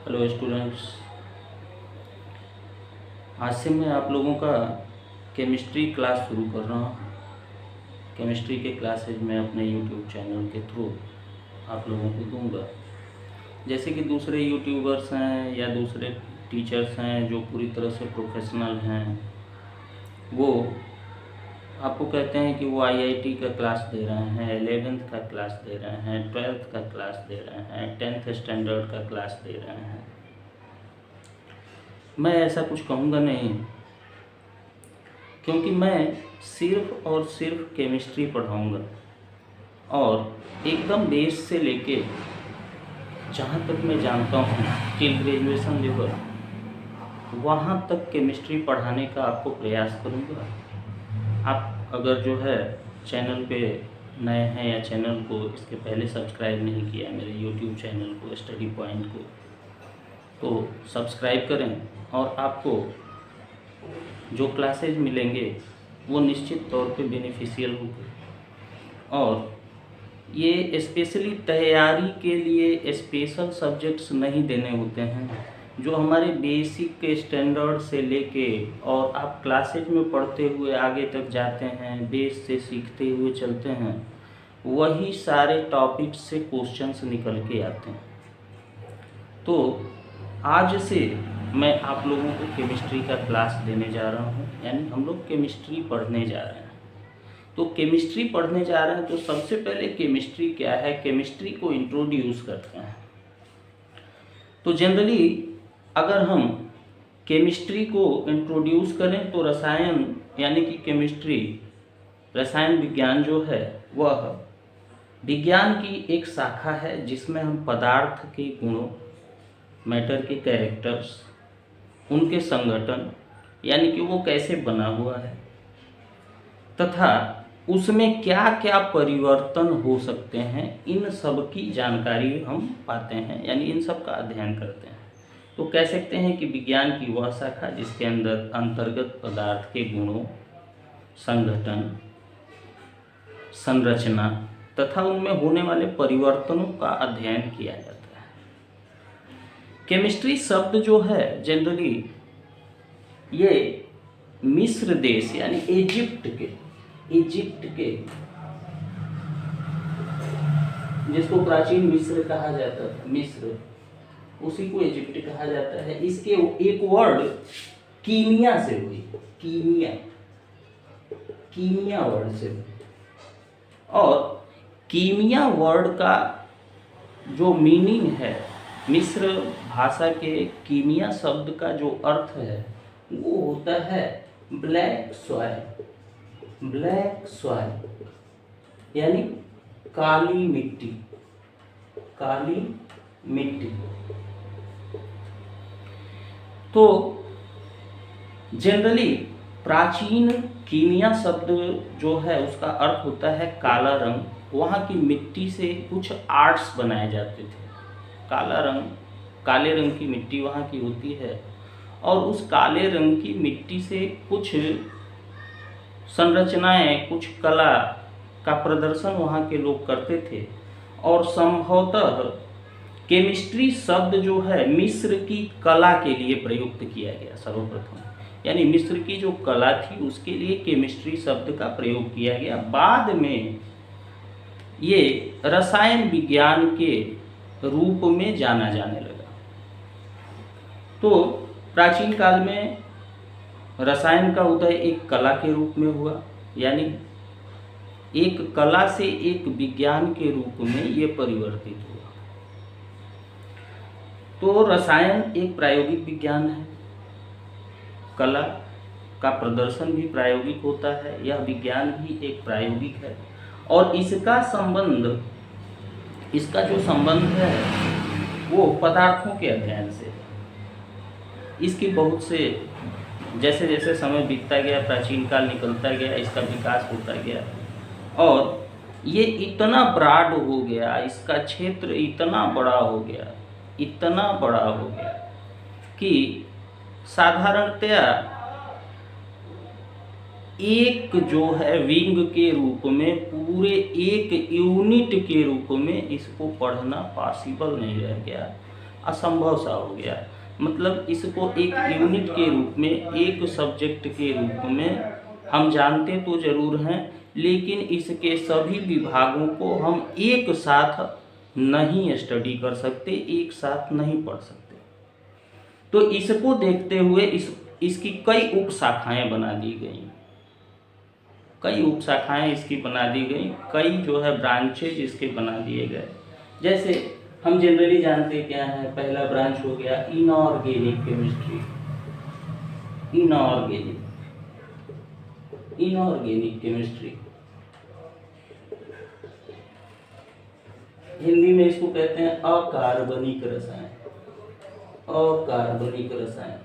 Hello students. आज से मैं आप लोगों का केमिस्ट्री क्लास शुरू कर रहा हूँ। केमिस्ट्री के क्लासेज मैं अपने यूट्यूब चैनल के थ्रू आप लोगों को दूंगा। जैसे कि दूसरे यूट्यूबर्स हैं या दूसरे टीचर्स हैं जो पूरी तरह से प्रोफेशनल हैं, वो आपको कहते हैं कि वो आईआईटी का क्लास दे रहे हैं, 11th का क्लास दे रहे हैं, 12th का क्लास दे रहे हैं, 10th स्टैंडर्ड का क्लास दे रहे हैं। मैं ऐसा कुछ कहूँगा नहीं, क्योंकि मैं सिर्फ और सिर्फ केमिस्ट्री पढ़ाऊँगा और एकदम बेस से लेके जहाँ तक मैं जानता हूँ टिल ग्रेजुएशन लेवल, वहाँ तक केमिस्ट्री पढ़ाने का आपको प्रयास करूँगा। आप अगर जो है चैनल पे नए हैं या चैनल को इसके पहले सब्सक्राइब नहीं किया है, मेरे यूट्यूब चैनल को, स्टडी पॉइंट को, तो सब्सक्राइब करें और आपको जो क्लासेज मिलेंगे वो निश्चित तौर पे बेनिफिशियल होंगे। और ये स्पेशली तैयारी के लिए स्पेशल सब्जेक्ट्स नहीं देने होते हैं, जो हमारे बेसिक के स्टैंडर्ड से लेके और आप क्लासेज में पढ़ते हुए आगे तक जाते हैं, बेस से सीखते हुए चलते हैं, वही सारे टॉपिक्स से क्वेश्चंस निकल के आते हैं। तो आज से मैं आप लोगों को केमिस्ट्री का क्लास देने जा रहा हूँ, यानी हम लोग केमिस्ट्री पढ़ने जा रहे हैं। तो केमिस्ट्री पढ़ने जा रहे हैं तो सबसे पहले केमिस्ट्री क्या है, केमिस्ट्री को इंट्रोड्यूस करते हैं। तो जनरली अगर हम केमिस्ट्री को इंट्रोड्यूस करें तो रसायन यानी कि केमिस्ट्री, रसायन विज्ञान जो है वह विज्ञान की एक शाखा है जिसमें हम पदार्थ के गुणों, मैटर के कैरेक्टर्स, उनके संगठन यानी कि वो कैसे बना हुआ है तथा उसमें क्या क्या परिवर्तन हो सकते हैं, इन सब की जानकारी हम पाते हैं, यानी इन सब का अध्ययन करते हैं। तो कह सकते हैं कि विज्ञान की वह शाखा जिसके अंतर्गत पदार्थ के गुणों, संगठन, संरचना तथा उनमें होने वाले परिवर्तनों का अध्ययन किया जाता है। केमिस्ट्री शब्द जो है जनरली ये मिस्र देश यानी इजिप्ट के जिसको प्राचीन मिस्र कहा जाता था, मिस्र, उसी को इजिप्ट कहा जाता है। इसके एक वर्ड कीमिया से हुई, कीमिया वर्ड से हुई। और कीमिया वर्ड का जो मीनिंग है, मिस्र भाषा के कीमिया शब्द का जो अर्थ है वो होता है ब्लैक सॉइल, यानी काली मिट्टी, तो जनरली प्राचीन कीमिया शब्द जो है उसका अर्थ होता है काला रंग। वहाँ की मिट्टी से कुछ आर्ट्स बनाए जाते थे। काले रंग की मिट्टी वहाँ की होती है और उस काले रंग की मिट्टी से कुछ संरचनाएं, कुछ कला का प्रदर्शन वहाँ के लोग करते थे। और संभवतः केमिस्ट्री शब्द जो है मिस्र की कला के लिए प्रयुक्त किया गया सर्वप्रथम, यानी मिस्र की जो कला थी उसके लिए केमिस्ट्री शब्द का प्रयोग किया गया। बाद में ये रसायन विज्ञान के रूप में जाना जाने लगा। तो प्राचीन काल में रसायन का उदय एक कला के रूप में हुआ, यानी एक कला से एक विज्ञान के रूप में ये परिवर्तित हुआ। तो रसायन एक प्रायोगिक विज्ञान है, कला का प्रदर्शन भी प्रायोगिक होता है, यह विज्ञान भी एक प्रायोगिक है। और इसका जो संबंध है वो पदार्थों के अध्ययन से है। इसकी बहुत से जैसे जैसे समय बीतता गया, प्राचीन काल निकलता गया, इसका विकास होता गया और ये इतना ब्रॉड हो गया, इसका क्षेत्र इतना बड़ा हो गया कि साधारणतया एक जो है विंग के रूप में, पूरे एक यूनिट के रूप में इसको पढ़ना पॉसिबल नहीं रह गया। असंभव सा हो गया। मतलब इसको एक यूनिट के रूप में, एक सब्जेक्ट के रूप में हम जानते तो ज़रूर हैं, लेकिन इसके सभी विभागों को हम एक साथ नहीं स्टडी कर सकते, एक साथ नहीं पढ़ सकते। तो इसको देखते हुए इसकी कई उप शाखाएँ बना दी गई, कई उप शाखाएँ इसकी बना दी गई, कई जो है ब्रांचेज इसके बना दिए गए। जैसे हम जनरली जानते क्या है, पहला ब्रांच हो गया inorganic chemistry. Inorganic chemistry, Hindi में इसको कहते हैं अकार्बनिक रसायन। अकार्बनिक रसायन।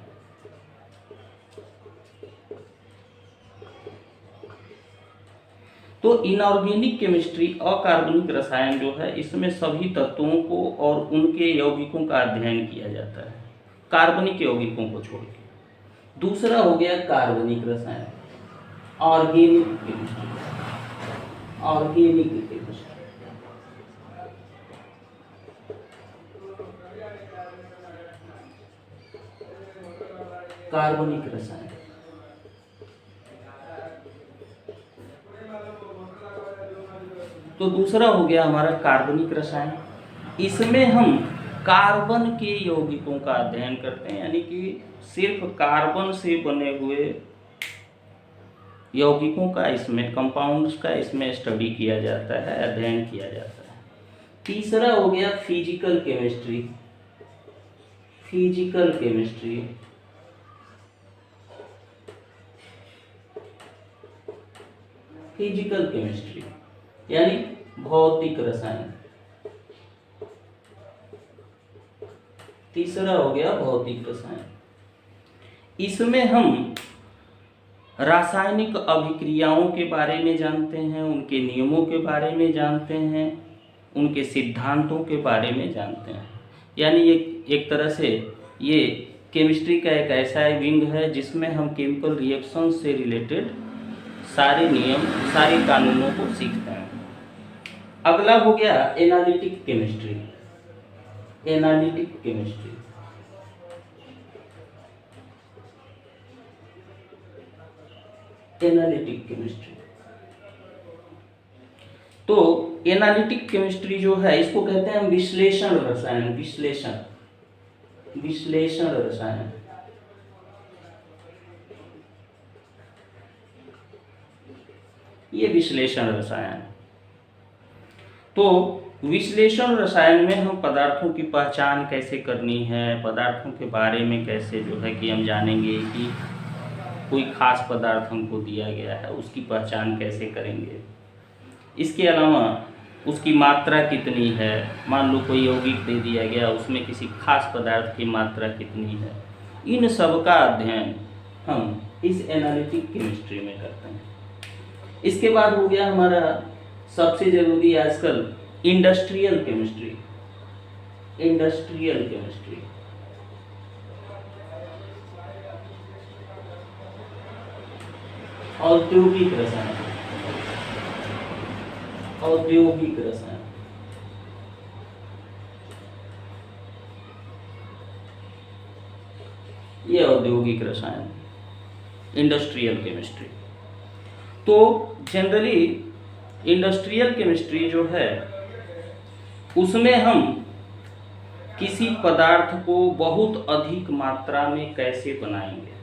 तो इनऑर्गेनिक केमिस्ट्री, अकार्बनिक रसायन जो है, इसमें सभी तत्वों को और उनके यौगिकों का अध्ययन किया जाता है, कार्बनिक यौगिकों को छोड़ के। दूसरा हो गया कार्बनिक रसायन, ऑर्गेनिक केमिस्ट्री। ऑर्गेनिक केमिस्ट्री, कार्बनिक रसायन। तो दूसरा हो गया हमारा कार्बनिक रसायन। इसमें हम कार्बन के यौगिकों का अध्ययन करते हैं, यानी कि सिर्फ कार्बन से बने हुए यौगिकों का, इसमें कंपाउंड्स का इसमें स्टडी किया जाता है, अध्ययन किया जाता है। तीसरा हो गया physical chemistry. Physical chemistry, physical chemistry यानी भौतिक रसायन। तीसरा हो गया भौतिक रसायन। इसमें हम रासायनिक अभिक्रियाओं के बारे में जानते हैं, उनके नियमों के बारे में जानते हैं, उनके सिद्धांतों के बारे में जानते हैं। यानी एक तरह से ये केमिस्ट्री का एक ऐसा विंग है जिसमें हम केमिकल रिएक्शन से रिलेटेड सारे नियम, सारे कानूनों को सीखते हैं। अगला हो गया analytic chemistry. Analytic chemistry, analytic chemistry. तो एनालिटिक केमिस्ट्री जो है, इसको कहते हैं विश्लेषण रसायन। विश्लेषण रसायन। ये विश्लेषण रसायन। तो विश्लेषण रसायन में हम पदार्थों की पहचान कैसे करनी है, पदार्थों के बारे में कैसे जो है कि हम जानेंगे कि कोई खास पदार्थ हमको दिया गया है, उसकी पहचान कैसे करेंगे। इसके अलावा उसकी मात्रा कितनी है, मान लो कोई यौगिक दे दिया गया, उसमें किसी खास पदार्थ की मात्रा कितनी है, इन सब का अध्ययन हम इस एनालिटिक केमिस्ट्री में करते हैं। इसके बाद हो गया हमारा सबसे जरूरी आजकल इंडस्ट्रियल केमिस्ट्री। इंडस्ट्रियल केमिस्ट्री, औद्योगिक रसायन। औद्योगिक रसायन, ये औद्योगिक रसायन, इंडस्ट्रियल केमिस्ट्री। तो जनरली इंडस्ट्रियल केमिस्ट्री जो है, उसमें हम किसी पदार्थ को बहुत अधिक मात्रा में कैसे बनाएंगे,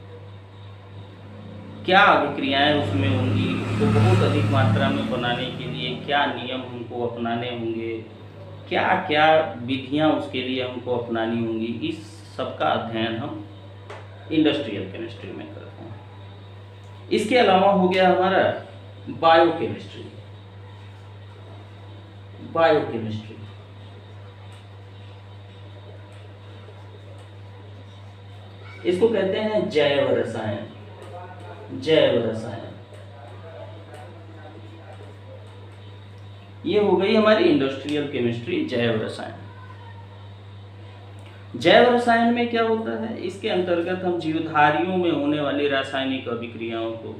क्या अभिक्रियाएं उसमें होंगी, तो बहुत अधिक मात्रा में बनाने के लिए क्या नियम हमको अपनाने होंगे, क्या क्या विधियां उसके लिए हमको अपनानी होंगी, इस सब का अध्ययन हम इंडस्ट्रियल केमिस्ट्री में करते हैं। इसके अलावा हो गया हमारा बायोकेमिस्ट्री। बायोकेमिस्ट्री, इसको कहते हैं जैव रसायन। जैव रसायन, ये हो गई हमारी इंडस्ट्रियल केमिस्ट्री, जैव रसायन। जैव रसायन में क्या होता है, इसके अंतर्गत हम जीवधारियों में होने वाली रासायनिक अभिक्रियाओं को,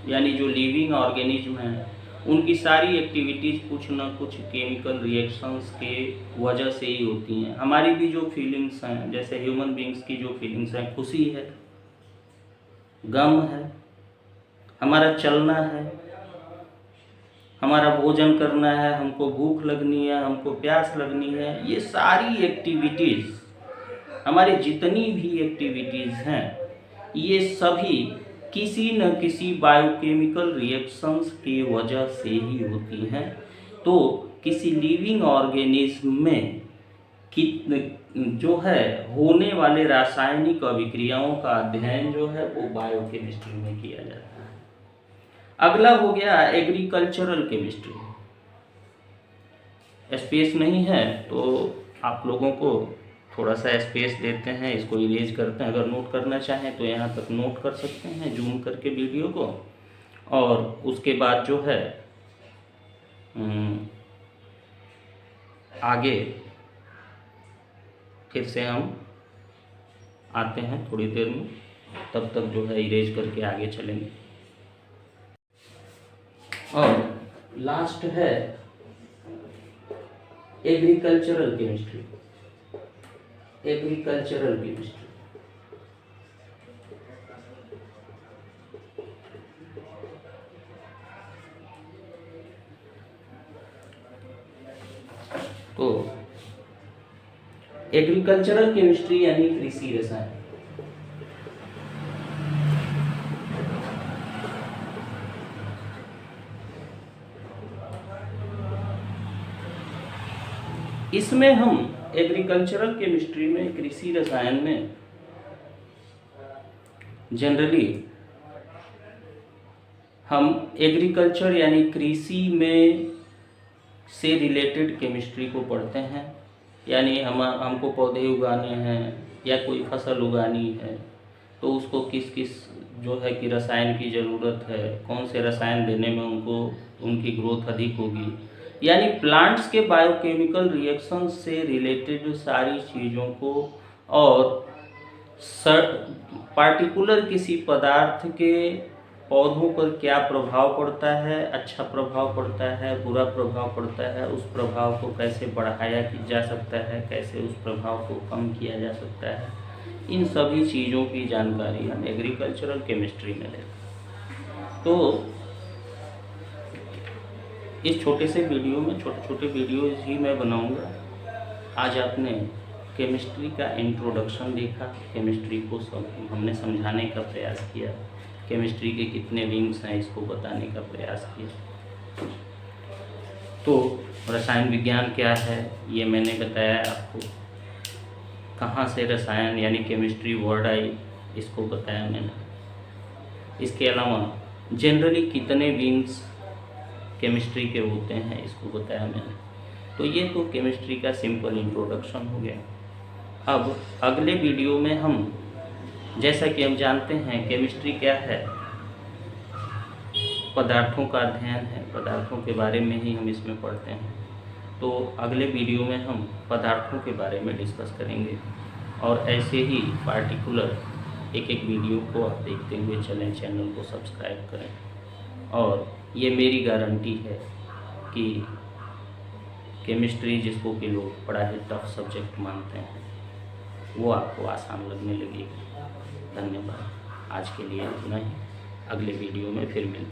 यानी जो लिविंग ऑर्गेनिज्म है उनकी सारी एक्टिविटीज़ कुछ ना कुछ केमिकल रिएक्शंस के वजह से ही होती हैं। हमारी भी जो फीलिंग्स हैं, जैसे ह्यूमन बींग्स की जो फीलिंग्स हैं, खुशी है, गम है, हमारा चलना है, हमारा भोजन करना है, हमको भूख लगनी है, हमको प्यास लगनी है, ये सारी एक्टिविटीज़, हमारी जितनी भी एक्टिविटीज़ हैं, ये सभी किसी न किसी बायोकेमिकल रिएक्शंस की वजह से ही होती हैं। तो किसी लिविंग ऑर्गेनिज्म में जो है होने वाले रासायनिक अभिक्रियाओं का अध्ययन जो है वो बायोकेमिस्ट्री में किया जाता है। अगला हो गया एग्रीकल्चरल केमिस्ट्री। स्पेस नहीं है तो आप लोगों को थोड़ा सा स्पेस देते हैं, इसको इरेज करते हैं। अगर नोट करना चाहें तो यहाँ तक नोट कर सकते हैं जूम करके वीडियो को। और उसके बाद जो है आगे फिर से हम आते हैं थोड़ी देर में, तब तक जो है इरेज करके आगे चलेंगे। और लास्ट है एग्रीकल्चरल केमिस्ट्री। एग्रीकल्चरल केमिस्ट्री तो एग्रीकल्चरल केमिस्ट्री यानी कृषि रसायन। इसमें हम एग्रीकल्चरल केमिस्ट्री में, कृषि रसायन में जनरली हम एग्रीकल्चर यानी कृषि में से रिलेटेड केमिस्ट्री को पढ़ते हैं। यानी हमको पौधे उगाने हैं या कोई फसल उगानी है तो उसको किस किस जो है कि रसायन की ज़रूरत है, कौन से रसायन देने में उनकी ग्रोथ अधिक होगी, यानी प्लांट्स के बायोकेमिकल रिएक्शन से रिलेटेड सारी चीज़ों को, और पार्टिकुलर किसी पदार्थ के पौधों पर क्या प्रभाव पड़ता है, अच्छा प्रभाव पड़ता है, बुरा प्रभाव पड़ता है, उस प्रभाव को कैसे बढ़ाया जा सकता है, कैसे उस प्रभाव को कम किया जा सकता है, इन सभी चीज़ों की जानकारी हम एग्रीकल्चरल केमिस्ट्री में लेते हैं। तो इस छोटे से वीडियो में छोटे छोटे वीडियोज़ ही मैं बनाऊंगा। आज आपने केमिस्ट्री का इंट्रोडक्शन देखा, केमिस्ट्री को हमने समझाने का प्रयास किया, केमिस्ट्री के कितने विंग्स हैं इसको बताने का प्रयास किया। तो रसायन विज्ञान क्या है ये मैंने बताया आपको, कहाँ से रसायन यानी केमिस्ट्री वर्ड आई इसको बताया मैंने। इसके अलावा जनरली कितने विंग्स केमिस्ट्री के होते हैं इसको बताया मैंने। तो ये तो केमिस्ट्री का सिंपल इंट्रोडक्शन हो गया। अब अगले वीडियो में हम, जैसा कि हम जानते हैं केमिस्ट्री क्या है, पदार्थों का अध्ययन है, पदार्थों के बारे में ही हम इसमें पढ़ते हैं। तो अगले वीडियो में हम पदार्थों के बारे में डिस्कस करेंगे और ऐसे ही पार्टिकुलर एक एक वीडियो को आप देखते हुए चलें, चैनल को सब्सक्राइब करें। और ये मेरी गारंटी है कि केमिस्ट्री जिसको कि लोग बड़ा ही टफ सब्जेक्ट मानते हैं वो आपको आसान लगने लगेगी। धन्यवाद। आज के लिए इतना ही, अगले वीडियो में फिर मिलते हैं।